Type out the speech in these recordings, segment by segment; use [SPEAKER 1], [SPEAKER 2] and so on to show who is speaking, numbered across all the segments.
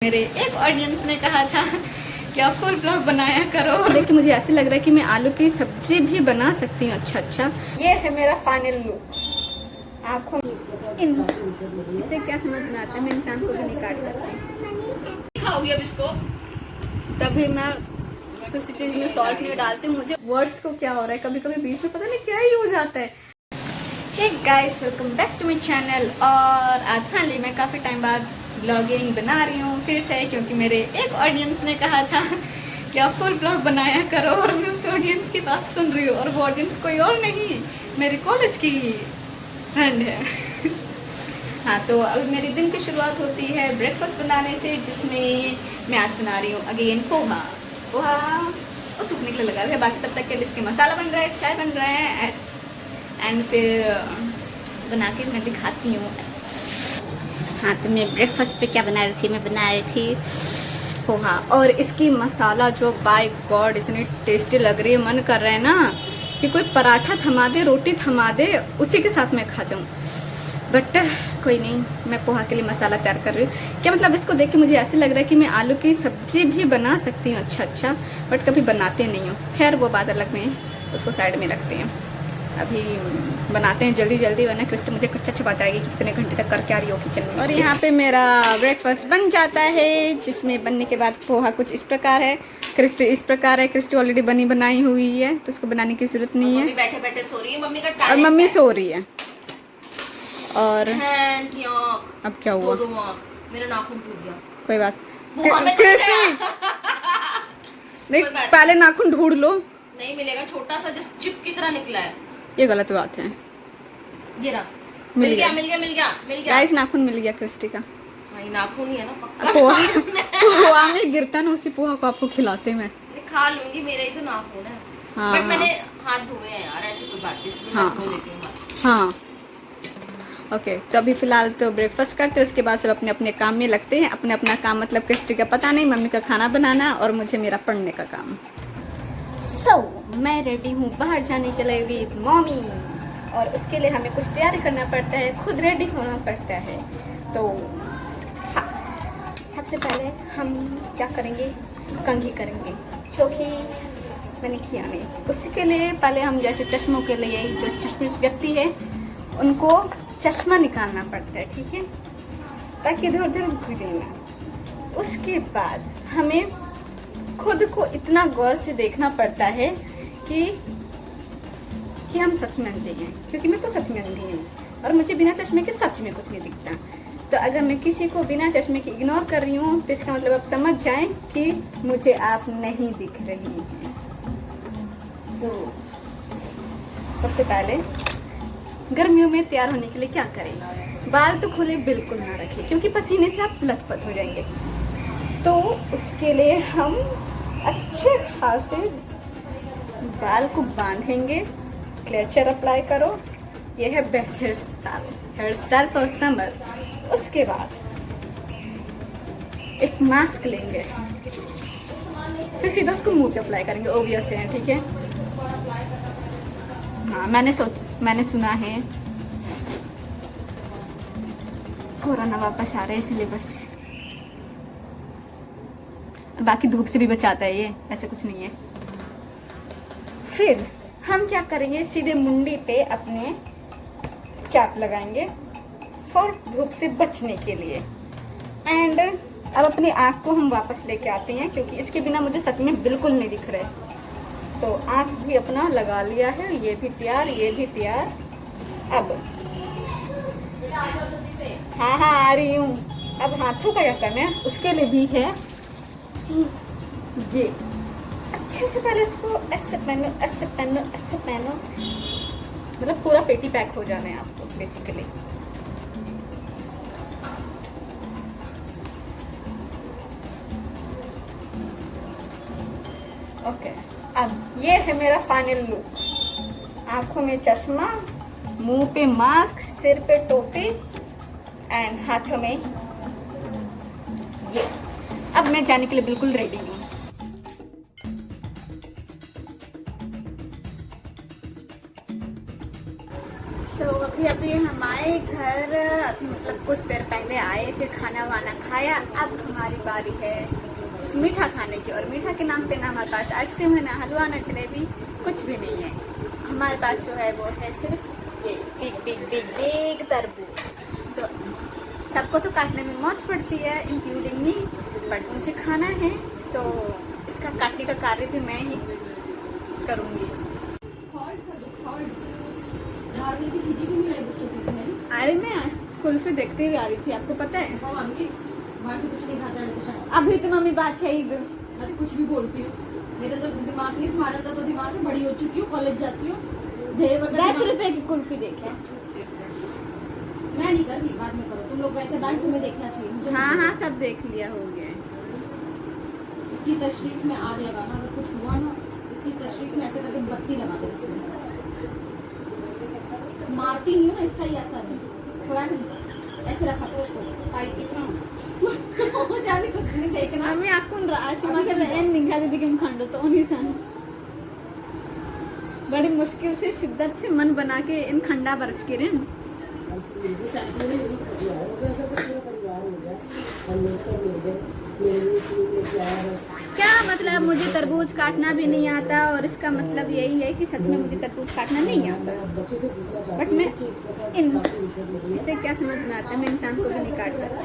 [SPEAKER 1] मेरे एक ऑडियंस ने कहा था कि आप फुल ब्लॉग बनाया करो। देखिए मुझे ऐसे लग रहा है कि मैं आलू की सब्जी भी बना सकती हूँ। अच्छा ये है मेरा फाइनल लुक। आँखों इसे क्या समझ में आता है, मैं इंसान को भी नहीं काट सकती। खाओगी अब इसको, तभी मैं किसी चीज में सॉल्ट नहीं डालती हूँ। मुझे वर्ड्स को क्या हो रहा है, कभी कभी बीच में पता नहीं क्या ही हो जाता है। Hey guys, welcome back to my channel. और आज फाइनली मैं काफ़ी टाइम बाद ब्लॉगिंग बना रही हूँ फिर से, क्योंकि मेरे एक ऑडियंस ने कहा था कि आप फुल ब्लॉग बनाया करो, और मैं उस ऑडियंस की बात सुन रही हूँ। और वो ऑडियंस कोई और नहीं, मेरी कॉलेज की फ्रेंड है। हाँ, तो अब मेरी दिन की शुरुआत होती है ब्रेकफास्ट बनाने से, जिसमें मैं आज बना रही हूँ अगेन पोहा। वो सूखने के लिए लगा है, बाकी तब तक के इसके मसाला बन रहा है, चाय बन रहा है, एंड फिर बना के मैं दिखाती हूँ। हाँ, तो मैं ब्रेकफास्ट पे क्या बना रही थी, मैं बना रही थी पोहा। और इसकी मसाला जो बाय गॉड इतनी टेस्टी लग रही है, मन कर रहा है ना कि कोई पराठा थमा दे, रोटी थमा दे, उसी के साथ मैं खा जाऊँ। बट कोई नहीं, मैं पोहा के लिए मसाला तैयार कर रही हूँ। क्या मतलब, इसको देख के मुझे ऐसे लग रहा है कि मैं आलू की सब्ज़ी भी बना सकती हूँ। अच्छा, बट कभी बनाते नहीं हूँ। खैर वो बात अलग में, उसको साइड में रखते हैं। अभी बनाते हैं जल्दी जल्दी, वरना क्रिस्टी मुझे कच्चा छपा जाएगी कि कितने घंटे तक करके आ रही हो किचन में। और यहाँ पे मेरा ब्रेकफास्ट बन जाता है, जिसमें बनने के बाद पोहा कुछ इस प्रकार है, क्रिस्टी इस प्रकार है। क्रिस्टी ऑलरेडी बनाई हुई है, तो उसको बनाने की जरूरत नहीं है।
[SPEAKER 2] बैठे बैठे सो रही है, मम्मी का
[SPEAKER 1] और मम्मी सो रही है। और अब क्या हुआ,
[SPEAKER 2] दो मेरा नाखून टूट गया।
[SPEAKER 1] कोई बात
[SPEAKER 2] क्रिस्टी
[SPEAKER 1] नहीं, पहले नाखून ढूंढ लो।
[SPEAKER 2] नहीं मिलेगा, छोटा सा जिस चिप की तरह निकला है।
[SPEAKER 1] ये गलत बात है।
[SPEAKER 2] ये रहा,
[SPEAKER 1] मिल गया। गाइस, नाखून मिल गया क्रिस्टी का।
[SPEAKER 2] नाखून ही है ना पक्का।
[SPEAKER 1] पोहा में गिरता ना, उसी पोहा को आपको खिलाते मैं
[SPEAKER 2] खा लूंगी, मेरा ही तो नाखून है।
[SPEAKER 1] हाँ,
[SPEAKER 2] बट मैंने हाथ धोए हैं यार, ऐसी कोई बात नहीं,
[SPEAKER 1] हाँ,
[SPEAKER 2] धो लेती हूँ।
[SPEAKER 1] हाँ ओके। तो अभी फिलहाल तो ब्रेकफास्ट करते हैं, उसके बाद सब अपने अपने काम में लगते हैं। अपने अपना काम मतलब क्रिस्टी का पता नहीं, मम्मी का खाना बनाना, और मुझे मेरा पढ़ने का काम। मैं रेडी हूँ बाहर जाने के लिए विद मम्मी, और उसके लिए हमें कुछ तैयारी करना पड़ता है, खुद रेडी होना पड़ता है। तो हाँ, सबसे पहले हम क्या करेंगे, कंघी करेंगे, जो कि मैंने किया नहीं। उसके लिए पहले हम जैसे चश्मों के लिए, जो चश्मिश व्यक्ति है उनको चश्मा निकालना पड़ता है, ठीक है, ताकि इधर उधर गिरे ना। उसके बाद हमें खुद को इतना गौर से देखना पड़ता है कि हम सच में अंधे हैं, क्योंकि मैं तो सच में अंधी हूँ, और मुझे बिना चश्मे के सच में कुछ नहीं दिखता। तो अगर मैं किसी को बिना चश्मे के इग्नोर कर रही हूँ, तो इसका मतलब आप समझ जाएं कि मुझे आप नहीं दिख रही हैं। सबसे पहले गर्मियों में तैयार होने के लिए क्या करें, बाल तो खुले बिल्कुल ना रखें, क्योंकि पसीने से आप लथपथ हो जाएंगे। तो उसके लिए हम अच्छे खासे बाल को बांधेंगे। क्लेचर अप्लाई करो, ये है best hair style for summer. उसके बाद एक मास्क लेंगे, फिर सीधा उसको मुंह पे अप्लाई करेंगे, ओबियस है, ठीक है। हाँ, मैंने सुना है कोरोना वापस आ रहा है, इसलिए बस। बाकी धूप से भी बचाता है ये, ऐसे कुछ नहीं है। फिर हम क्या करेंगे, सीधे मुंडी पे अपने कैप लगाएंगे फॉर धूप से बचने के लिए। एंड अब अपनी आँख को हम वापस लेके आते हैं, क्योंकि इसके बिना मुझे सच में बिल्कुल नहीं दिख रहा है। तो आँख भी अपना लगा लिया है, ये भी तैयार, ये भी तैयार। अब हाँ आ रही हूँ। अब हाथों का क्या करना है, उसके लिए भी है ये। अच्छे से पहले इसको ऐसे पहनो, मतलब पूरा पेटी पैक हो जाना है आपको बेसिकली। ओके, अब ये है मेरा फाइनल लुक। आंखों में चश्मा, मुंह पे मास्क, सिर पे टोपी, एंड हाथों में ये। अब मैं जाने के लिए बिल्कुल रेडी हूँ। अभी हम आए आए घर अभी, मतलब कुछ देर पहले आए, फिर खाना वाना खाया। अब हमारी बारी है कुछ मीठा खाने की, और मीठा के नाम पे ना हमारे पास आइसक्रीम है, ना हलवा, ना जलेबी, कुछ भी नहीं है। हमारे पास जो है वो है सिर्फ ये बिग बिग बिग बिग तरबूज। तो सबको तो काटने में मौत पड़ती है, इंक्लूडिंग मी, बट मुझे खाना है तो इसका काटने का कार्य भी मैं ही करूँगी। अरे मैं कुल्फी देखते हुए आ रही थी, आपको पता है?
[SPEAKER 2] कुछ नहीं खाता है।
[SPEAKER 1] अभी तो मम्मी बादशाही दो।
[SPEAKER 2] अरे कुछ भी बोलती हो, मेरा तो दिमाग नहीं, तुम्हारा तो दिमाग में बड़ी हो चुकी हो, कॉलेज जाती हो,
[SPEAKER 1] 10 रुपए की कुल्फी देखे।
[SPEAKER 2] मैं नहीं कर रही, बाद में करो तुम लोग, ऐसे डांट तुम्हें देखना चाहिए मुझे।
[SPEAKER 1] हाँ हाँ सब देख लिया, हो गया।
[SPEAKER 2] इसकी तशरीफ में आग लगाना, अगर कुछ हुआ ना इसकी तशरीफ में ऐसे करके बत्ती लगा देना। मारती नहीं हूँ ना, इसका ही असर है। थोड़ा सा ऐसे रखा करो उसको टाइट इतना मुझे अभी कुछ नहीं देखना।
[SPEAKER 1] आम्ही आखून राहायची, माझ्याला एन निघाले तिघे खंडो तो नहीं सन। बड़ी मुश्किल से शिद्दत से मन बना के इन खंडा बरच के रे। क्या मतलब, मुझे तरबूज काटना भी नहीं आता, और इसका मतलब यही है कि सच में मुझे तरबूज काटना नहीं आता। बट मैं इसे क्या समझ में आता है, मैं इंसान को भी नहीं काट सकती।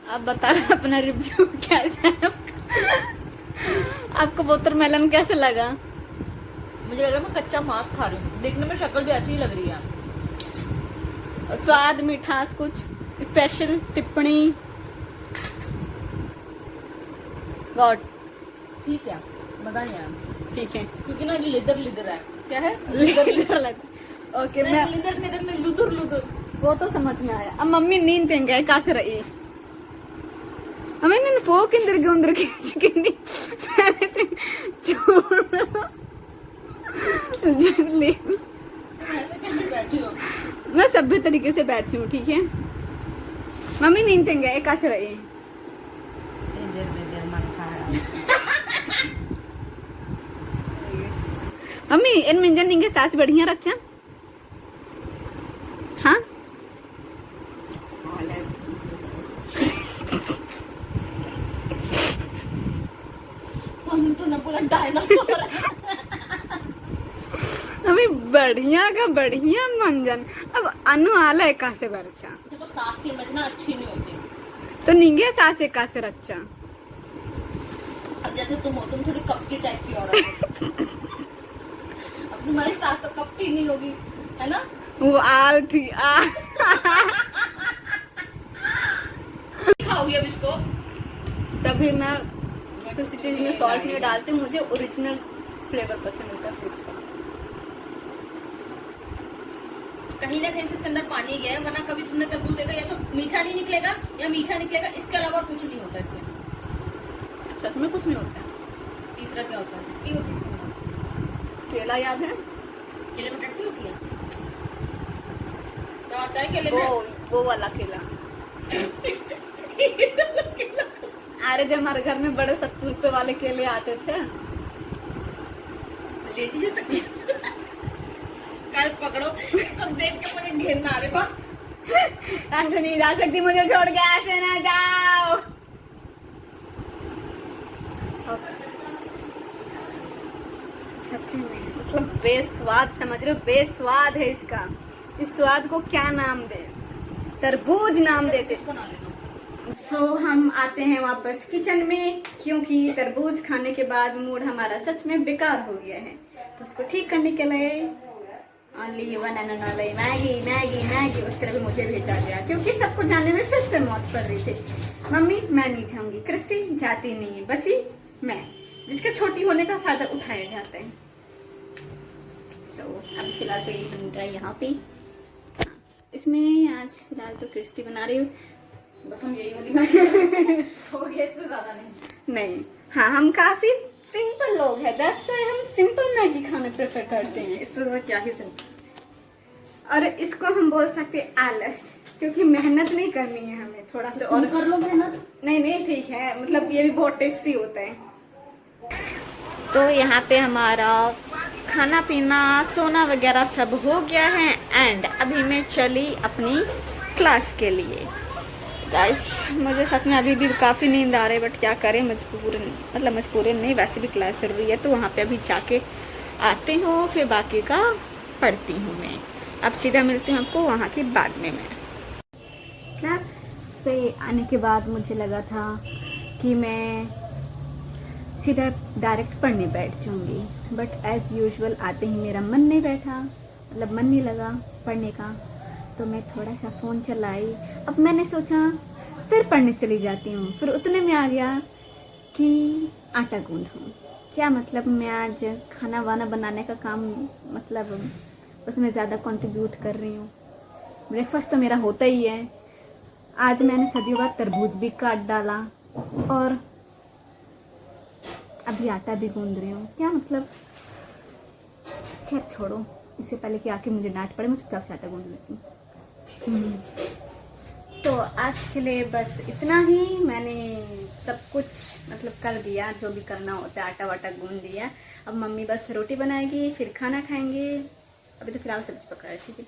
[SPEAKER 1] अब बताओ अपना रिव्यू कैसा है आपको वाटरमेलन कैसे लगा?
[SPEAKER 2] मुझे लग रहा है मैं कच्चा मांस खा रही हूँ, देखने में शक्ल भी ऐसी ही लग रही है।
[SPEAKER 1] स्वाद, मिठास, कुछ स्पेशल टिप्पणी? गॉड
[SPEAKER 2] ठीक है, मजा नहीं आया।
[SPEAKER 1] ठीक है,
[SPEAKER 2] क्योंकि ना लिदर लिदर है।
[SPEAKER 1] क्या है? लिदर ओके, मैं
[SPEAKER 2] लिदर लिदर में लुदुर लुदुर,
[SPEAKER 1] वो तो समझ में आया। अब मम्मी नींद देंगे कासे रही हमें नींद फोक इंदर के अंदर खींच
[SPEAKER 2] बैठी हो।
[SPEAKER 1] मैं सभ्य तरीके से बैठी हूँ, ठीक है? मम्मी नींद देंगे कासे रही। मम्मी इन मिंजन निंगे सास बढ़िया रचा। हाँ
[SPEAKER 2] हम तो ना पूरा डायनासोर है।
[SPEAKER 1] अभी बढ़िया का बढ़िया मंजन। अब अनु आला है कासे बरचा,
[SPEAKER 2] देखो सास की इमेज ना अच्छी नहीं होती,
[SPEAKER 1] तो निंगे सास एक कासे रचा।
[SPEAKER 2] अब जैसे तुम हो, तुम थोड़ी कपटी टाइप की औरत हो। अब तुम्हारी सास तो कपटी नहीं होगी, है ना?
[SPEAKER 1] वो आल थी
[SPEAKER 2] खाओगी अब इसको?
[SPEAKER 1] तभी मैं तो सिटीज में सॉल्ट नहीं डालती, मुझे ओरिजिनल फ्लेवर पसंद होता है फ्रूट का।
[SPEAKER 2] कहीं ना कहीं से इसके अंदर पानी गया है, वरना कभी तुमने तरबूज देखा या तो मीठा नहीं निकलेगा या मीठा निकलेगा, इसके अलावा और कुछ नहीं होता इसमें।
[SPEAKER 1] सच में कुछ नहीं होता है।
[SPEAKER 2] तीसरा क्या होता है? टट्टी होती है इसके अंदर।
[SPEAKER 1] केला याद है?
[SPEAKER 2] केले में टट्टी होती है? क्या होता है केले में?
[SPEAKER 1] वो वाला केला। अरे जब हमारे घर में बड़े 70 रुपए वाले केले आते थे,
[SPEAKER 2] लेटी जा सकती कल पकड़ो, सब देख के मुझे घेरना आ रहा।
[SPEAKER 1] ऐसे नहीं जा सकती, मुझे छोड़ के ऐसे ना जाओ। सच्ची में मतलब बेस्वाद, समझ रहे हो? बेस्वाद है इसका। इस स्वाद को क्या नाम दे? तरबूज नाम देते। सो हम आते हैं वापस किचन में, क्योंकि तरबूज खाने के बाद मूड हमारा सच में बेकार हो गया है। तो उसको ठीक करने के लिए only one and only Maggi Maggi Maggi. उस तरह भी मुझे भेजा गया, क्योंकि सबको जाने में फिर से मौत पड़ रही थी। मम्मी मैं नहीं जाऊंगी, क्रिस्टी जाती नहीं है, बची मैं, जिसके छोटी होने का फायदा उठाया जाता है। सो अभी फिलहाल तो ये बन रहा है यहाँ पे। इसमें आज फिलहाल तो क्रिस्टी बना रही हूँ,
[SPEAKER 2] बस हम यही वाली हो गया, इससे ज्यादा
[SPEAKER 1] नहीं। हाँ हम काफी सिंपल लोग हैं, दैट्स व्हाई हम सिंपल मैगी खाना प्रेफर करते हैं।
[SPEAKER 2] इससे क्या ही सिंपल।
[SPEAKER 1] और इसको हम बोल सकते हैं आलस, क्योंकि मेहनत नहीं करनी है हमें, थोड़ा सा और
[SPEAKER 2] कर लो मेहनत।
[SPEAKER 1] नहीं ठीक है, मतलब ये भी बहुत टेस्टी होता है। तो यहाँ पे हमारा खाना पीना सोना वगैरह सब हो गया है एंड अभी मैं चली अपनी क्लास के लिए। गाइस मुझे सच में अभी भी काफ़ी नींद आ रही है, बट क्या करें, मजबूरन नहीं, वैसे भी क्लास चल रही है तो वहाँ पे अभी जाके आती हूँ, फिर बाकी का पढ़ती हूँ मैं। अब सीधा मिलती हूँ आपको वहाँ के बाद में। मैं क्लास से आने के बाद मुझे लगा था कि मैं सीधा डायरेक्ट पढ़ने बैठ जाऊँगी, बट एज़ यूजुअल आते ही मेरा मन नहीं बैठा, मतलब मन नहीं लगा पढ़ने का, तो मैं थोड़ा सा फ़ोन चलाई। अब मैंने सोचा फिर पढ़ने चली जाती हूँ, फिर उतने में आ गया कि आटा गूंथूं। क्या मतलब मैं आज खाना वाना बनाने का काम, मतलब उसमें ज़्यादा कंट्रीब्यूट कर रही हूँ। ब्रेकफास्ट तो मेरा होता ही है। आज मैंने सदियों बाद तरबूज भी काट डाला और अभी आटा भी गूंद रही हूँ। क्या मतलब, खैर छोड़ो, इससे पहले कि आके मुझे डांट पड़े मैं चुपचाप से आटा गूंद लेती हूँ। तो आज के लिए बस इतना ही। मैंने सब कुछ मतलब कर दिया, जो भी करना होता है, आटा वाटा गूंद दिया। अब मम्मी बस रोटी बनाएगी, फिर खाना खाएंगे। अभी तो फिलहाल सब्जी पका रही है, ठीक है।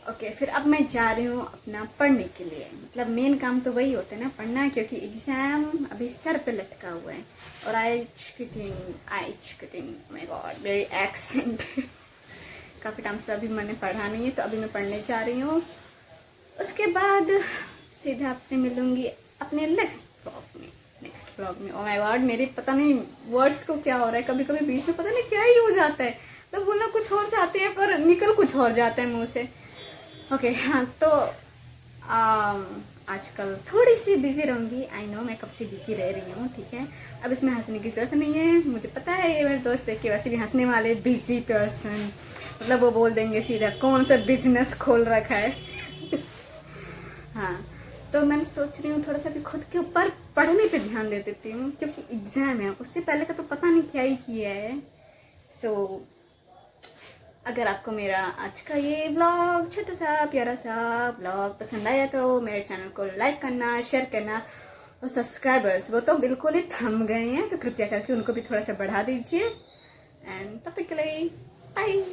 [SPEAKER 1] ओके, फिर अब मैं जा रही हूँ अपना पढ़ने के लिए। मतलब मेन काम तो वही होता है ना, पढ़ना, क्योंकि एग्जाम अभी सर पे लटका हुआ है। और आई चिकटिंग माय गॉड, वेरी एक्सेंट। काफ़ी टाइम से अभी मैंने पढ़ा नहीं है, तो अभी मैं पढ़ने जा रही हूँ। उसके बाद सीधा आपसे मिलूंगी अपने नेक्स्ट व्लॉग में। ओह माय गॉड, मेरे पता नहीं वर्ड्स को क्या हो रहा है, कभी कभी बीच में पता नहीं क्या ही हो जाता है, मतलब बोलना कुछ और चाहते हैं पर निकल कुछ और जाता है मुंह से। ओके हाँ, तो आजकल थोड़ी सी बिजी रहूंगी। आई नो मैं कब से बिजी रह रही हूँ, ठीक है। अब इसमें हंसने की जरूरत नहीं है, मुझे पता है ये मेरे दोस्त देख के वैसे भी हंसने वाले। बिजी पर्सन मतलब वो बोल देंगे सीधा कौन सा बिजनेस खोल रखा है। हाँ, तो मैं सोच रही हूँ थोड़ा सा भी खुद के ऊपर पढ़ने पे ध्यान दे देती हूँ, क्योंकि एग्जाम है। उससे पहले का तो पता नहीं क्या ही किया है। सो अगर आपको मेरा आज का ये व्लॉग, छोटा सा प्यारा सा व्लॉग पसंद आया तो मेरे चैनल को लाइक करना, शेयर करना। और सब्सक्राइबर्स वो तो बिल्कुल ही थम गए हैं, तो कृपया करके उनको भी थोड़ा सा बढ़ा दीजिए। एंड तब तक के लिए बाय।